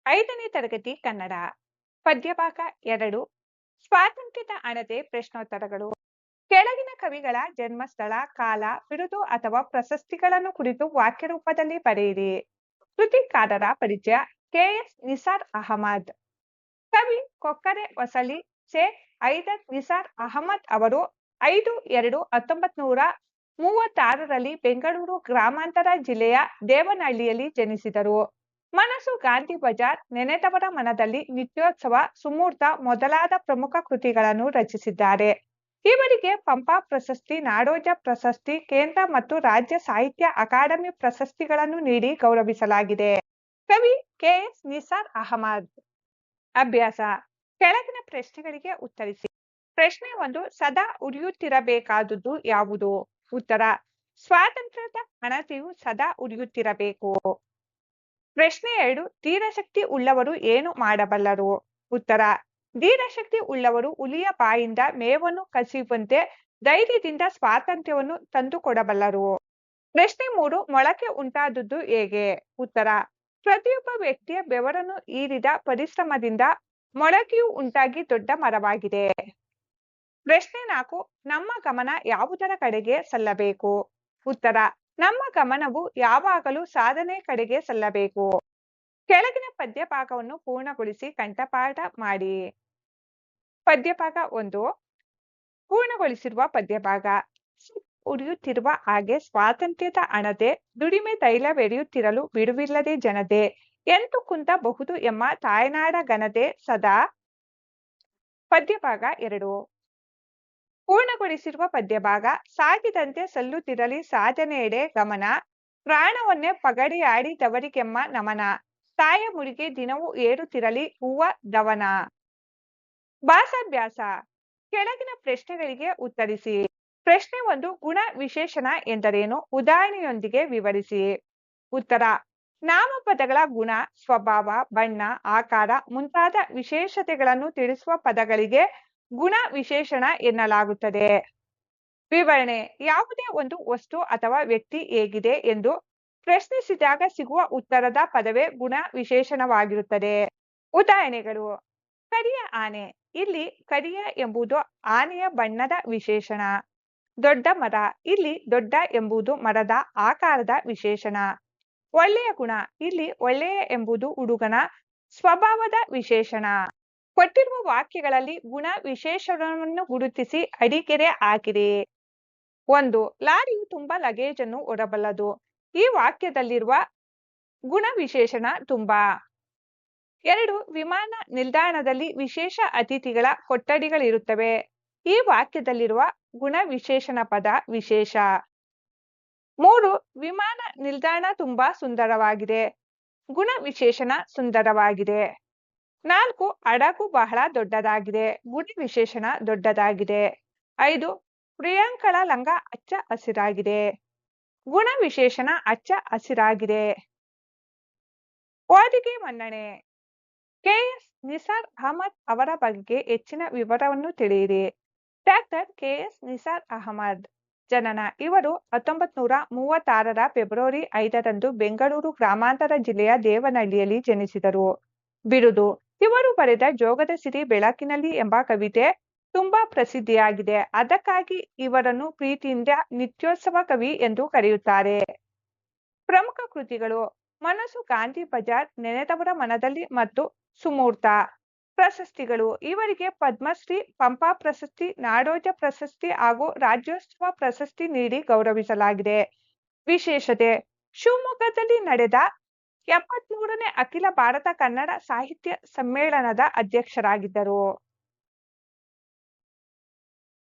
5ನೇ ತರಗತಿ ಕನ್ನಡ ಪದ್ಯಭಾಗ 2 ಸ್ವಾತಂತ್ರ್ಯದ ಅಣತೆ ಪ್ರಶ್ನೋತ್ತರಗಳು. ಕೆಳಗಿನ ಕವಿಗಳ ಜನ್ಮಸ್ಥಳ, ಕಾಲ, ಬಿರುದು ಅಥವಾ ಪ್ರಶಸ್ತಿಗಳನ್ನು ಕುರಿತು ವಾಕ್ಯ ರೂಪದಲ್ಲಿ ಬರೆಯಿರಿ. ಕೃತಿಕಾರರ ಪರಿಚಯ. ಕೆ.ಎಸ್. ನಿಸಾರ್ ಅಹಮದ್. ಕವಿ ಕೊಕ್ಕರೆ ವಸಲಿ ಶೇಖ್ ಹೈದರ್ ನಿಸಾರ್ ಅಹಮದ್ ಅವರು 5/2/1936 ಬೆಂಗಳೂರು ಗ್ರಾಮಾಂತರ ಜಿಲ್ಲೆಯ ದೇವನಹಳ್ಳಿಯಲ್ಲಿ ಜನಿಸಿದರು. ಮನಸ್ಸು, ಗಾಂಧಿ ಬಜಾರ್, ನೆನೆದವರ ಮನದಲ್ಲಿ, ನಿತ್ಯೋತ್ಸವ, ಸುಮೂರ್ತ ಮೊದಲಾದ ಪ್ರಮುಖ ಕೃತಿಗಳನ್ನು ರಚಿಸಿದ್ದಾರೆ. ಇವರಿಗೆ ಪಂಪ ಪ್ರಶಸ್ತಿ, ನಾಡೋಜ ಪ್ರಶಸ್ತಿ, ಕೇಂದ್ರ ಮತ್ತು ರಾಜ್ಯ ಸಾಹಿತ್ಯ ಅಕಾಡೆಮಿ ಪ್ರಶಸ್ತಿಗಳನ್ನು ನೀಡಿ ಗೌರವಿಸಲಾಗಿದೆ. ಕವಿ ಕೆ.ಎಸ್. ನಿಸಾರ್ ಅಹಮದ್. ಅಭ್ಯಾಸ. ಕೆಳಗಿನ ಪ್ರಶ್ನೆಗಳಿಗೆ ಉತ್ತರಿಸಿ. ಪ್ರಶ್ನೆ 1. ಸದಾ ಉರಿಯುತ್ತಿರಬೇಕಾದುದು ಯಾವುದು? ಉತ್ತರ: ಸ್ವಾತಂತ್ರ್ಯದ ಹಣತೆಯು ಸದಾ ಉರಿಯುತ್ತಿರಬೇಕು. ಪ್ರಶ್ನೆ 2. ಧೀರಶಕ್ತಿ ಉಳ್ಳವರು ಏನು ಮಾಡಬಲ್ಲರು? ಉತ್ತರ: ಧೀರಶಕ್ತಿ ಉಳ್ಳವರು ಹುಲಿಯ ಬಾಯಿಂದ ಮೇವನ್ನು ಕಸಿಯುವಂತೆ ಧೈರ್ಯದಿಂದ ಸ್ವಾತಂತ್ರ್ಯವನ್ನು ತಂದುಕೊಡಬಲ್ಲರು. ಪ್ರಶ್ನೆ 3. ಮೊಳಕೆ ಉಂಟಾದುದು ಹೇಗೆ? ಉತ್ತರ: ಪ್ರತಿಯೊಬ್ಬ ವ್ಯಕ್ತಿಯ ಬೆವರನ್ನು ಹೀರಿದ ಪರಿಶ್ರಮದಿಂದ ಮೊಳಕೆಯು ಉಂಟಾಗಿ ದೊಡ್ಡ ಮರವಾಗಿದೆ. ಪ್ರಶ್ನೆ 4. ನಮ್ಮ ಗಮನ ಯಾವುದರ ಕಡೆಗೆ ಸಲ್ಲಬೇಕು? ಉತ್ತರ: ನಮ್ಮ ಗಮನವು ಯಾವಾಗಲೂ ಸಾಧನೆ ಕಡೆಗೆ ಸಲ್ಲಬೇಕು. ಕೆಳಗಿನ ಪದ್ಯ ಭಾಗವನ್ನು ಪೂರ್ಣಗೊಳಿಸಿ ಕಂಠಪಾಠ ಮಾಡಿ. ಪದ್ಯಭಾಗ 1. ಪೂರ್ಣಗೊಳಿಸಿರುವ ಪದ್ಯಭಾಗ. ಉರಿಯುತ್ತಿರುವ ಹಾಗೆ ಸ್ವಾತಂತ್ರ್ಯದ ಹಣತೆ, ದುಡಿಮೆ ತೈಲವೆರಿಯುತ್ತಿರಲು ಬಿಡುವಿಲ್ಲದೆ ಜನತೆ, ಎಂತು ಕುಂದಬಹುದು ಎಂಬ ತಾಯ್ನಾಡ ಘನತೆ ಸದಾ. ಪದ್ಯಭಾಗ 2. ಪೂರ್ಣಗೊಳಿಸಿರುವ ಪದ್ಯಭಾಗ. ಸಾಗಿದಂತೆ ಸಲ್ಲುತ್ತಿರಲಿ ಸಾಧನೆಯೆಡೆ ಗಮನ, ಪ್ರಾಣವನ್ನೇ ಪಗಡೆಯಾಡಿದವರಿಗೆಮ್ಮ ನಮನ, ತಾಯ ಮುಡಿಗೆ ದಿನವೂ ಏರುತ್ತಿರಲಿ ಹೂವ ಧವನ. ಭಾಷಾಭ್ಯಾಸ. ಕೆಳಗಿನ ಪ್ರಶ್ನೆಗಳಿಗೆ ಉತ್ತರಿಸಿ. ಪ್ರಶ್ನೆ 1. ಗುಣ ವಿಶೇಷಣ ಎಂದರೇನು? ಉದಾಹರಣೆಯೊಂದಿಗೆ ವಿವರಿಸಿ. ಉತ್ತರ: ನಾಮಪದಗಳ ಗುಣ, ಸ್ವಭಾವ, ಬಣ್ಣ, ಆಕಾರ ಮುಂತಾದ ವಿಶೇಷತೆಗಳನ್ನು ತಿಳಿಸುವ ಪದಗಳಿಗೆ ಗುಣ ವಿಶೇಷಣ ಎನ್ನಲಾಗುತ್ತದೆ. ವಿವರಣೆ. ಯಾವುದೇ ಒಂದು ವಸ್ತು ಅಥವಾ ವ್ಯಕ್ತಿ ಹೇಗಿದೆ ಎಂದು ಪ್ರಶ್ನಿಸಿದಾಗ ಸಿಗುವ ಉತ್ತರದ ಪದವೇ ಗುಣ ವಿಶೇಷಣವಾಗಿರುತ್ತದೆ. ಉದಾಹರಣೆಗಳು: ಕರಿಯ ಆನೆ. ಇಲ್ಲಿ ಕರಿಯ ಎಂಬುದು ಆನೆಯ ಬಣ್ಣದ ವಿಶೇಷಣ. ದೊಡ್ಡ ಮರ. ಇಲ್ಲಿ ದೊಡ್ಡ ಎಂಬುದು ಮರದ ಆಕಾರದ ವಿಶೇಷಣ. ಒಳ್ಳೆಯ ಗುಣ. ಇಲ್ಲಿ ಒಳ್ಳೆಯ ಎಂಬುದು ಹುಡುಗನ ಸ್ವಭಾವದ ವಿಶೇಷಣ. ಕೊಟ್ಟಿರುವ ವಾಕ್ಯಗಳಲ್ಲಿ ಗುಣ ವಿಶೇಷಣವನ್ನು ಗುರುತಿಸಿ ಅಡಿಗೆರೆ ಹಾಕಿರಿ. 1. ಲಾರಿಯು ತುಂಬಾ ಲಗೇಜನ್ನು ಹೊರಬಲ್ಲದು. ಈ ವಾಕ್ಯದಲ್ಲಿರುವ ಗುಣ ವಿಶೇಷಣ ತುಂಬಾ. 2. ವಿಮಾನ ನಿಲ್ದಾಣದಲ್ಲಿ ವಿಶೇಷ ಅತಿಥಿಗಳ ಕೊಠಡಿಗಳಿರುತ್ತವೆ. ಈ ವಾಕ್ಯದಲ್ಲಿರುವ ಗುಣ ವಿಶೇಷಣ ಪದ ವಿಶೇಷ. 3. ವಿಮಾನ ನಿಲ್ದಾಣ ತುಂಬಾ ಸುಂದರವಾಗಿದೆ. ಗುಣ ವಿಶೇಷಣ ಸುಂದರವಾಗಿದೆ. 4. ಹಡಗು ಬಹಳ ದೊಡ್ಡದಾಗಿದೆ. ಗುಣ ವಿಶೇಷಣ ದೊಡ್ಡದಾಗಿದೆ. 5. ಪ್ರಿಯಾಂಕಳ ಲಂಗ ಹಚ್ಚ ಹಸಿರಾಗಿದೆ. ಗುಣ ವಿಶೇಷಣ ಹಚ್ಚ ಹಸಿರಾಗಿದೆ. ಓದಿಗೆ ಮನ್ನಣೆ. ಕೆ.ಎಸ್. ನಿಸಾರ್ ಅಹಮದ್ ಅವರ ಬಗ್ಗೆ ಹೆಚ್ಚಿನ ವಿವರವನ್ನು ತಿಳಿಯಿರಿ. Doctor K S. ನಿಸಾರ್ ಅಹಮದ್. ಜನನ. ಇವರು 1936 ಫೆಬ್ರವರಿ 5 ಬೆಂಗಳೂರು ಗ್ರಾಮಾಂತರ ಜಿಲ್ಲೆಯ ದೇವನಹಳ್ಳಿಯಲ್ಲಿ ಜನಿಸಿದರು. ಬಿರುದು. ಇವರು ಬರೆದ ಜೋಗದ ಸಿರಿ ಬೆಳಕಿನಲ್ಲಿ ಎಂಬ ಕವಿತೆ ತುಂಬಾ ಪ್ರಸಿದ್ಧಿಯಾಗಿದೆ. ಅದಕ್ಕಾಗಿ ಇವರನ್ನು ಪ್ರೀತಿಯಿಂದ ನಿತ್ಯೋತ್ಸವ ಕವಿ ಎಂದು ಕರೆಯುತ್ತಾರೆ. ಪ್ರಮುಖ ಕೃತಿಗಳು: ಮನಸ್ಸು, ಗಾಂಧಿ ಬಜಾರ್, ನೆನೆದವರ ಮನದಲ್ಲಿ ಮತ್ತು ಸುಮೂರ್ತ. ಪ್ರಶಸ್ತಿಗಳು: ಇವರಿಗೆ ಪದ್ಮಶ್ರೀ, ಪಂಪ ಪ್ರಶಸ್ತಿ, ನಾಡೋಜ ಪ್ರಶಸ್ತಿ ಹಾಗೂ ರಾಜ್ಯೋತ್ಸವ ಪ್ರಶಸ್ತಿ ನೀಡಿ ಗೌರವಿಸಲಾಗಿದೆ. ವಿಶೇಷತೆ: ಶಿವಮೊಗ್ಗದಲ್ಲಿ ನಡೆದ 73ನೇ ಅಖಿಲ ಭಾರತ ಕನ್ನಡ ಸಾಹಿತ್ಯ ಸಮ್ಮೇಳನದ ಅಧ್ಯಕ್ಷರಾಗಿದ್ದರು.